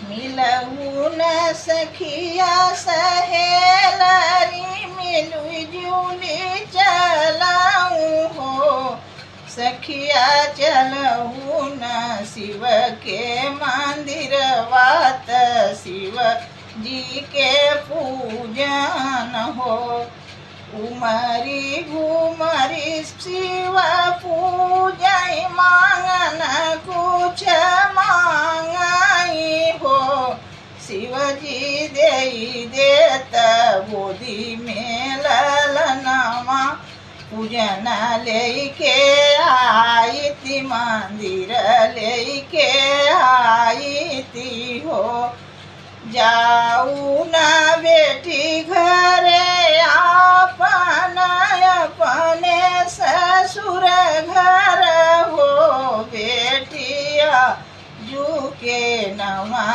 मिलहु न सखिया सहेलरी मिलु जुली चलाऊं हो। सखिया चलहु न शिव के मंदिर वात शिव जी के पूजन हो। उमरी घुमरी शिव पूजय मांगन कुछ मांगई हो। शिव जी दे देत गोदी में ललनमा पूजन लेके आई थी मंदिर लेके आई थी हो। जाऊ न बेटी घरे आपन अपने ससुर घर हो। बेटिया जू के नमा